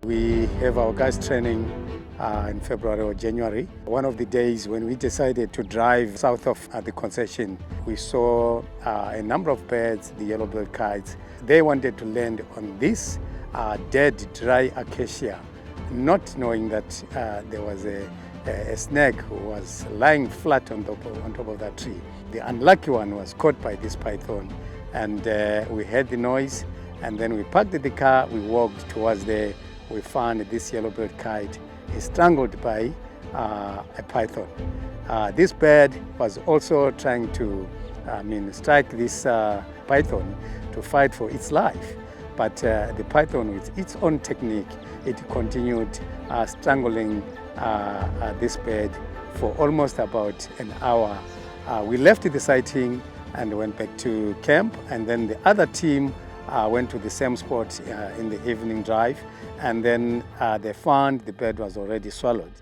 We have our guys training in February or January. One of the days when we decided to drive south of the concession, we saw a number of birds, the yellow-billed kites. They wanted to land on this dead, dry acacia, not knowing that there was a snake who was lying flat on top of that tree. The unlucky one was caught by this python, and we heard the noise, and then we parked the car, we walked towards there. We found this yellow-billed kite is strangled by a python. This bird was also trying to strike this python to fight for its life. But the python, with its own technique, it continued strangling this bird for almost about an hour. We left the sighting and went back to camp, and then the other team went to the same spot in the evening drive, and then they found the bird was already swallowed.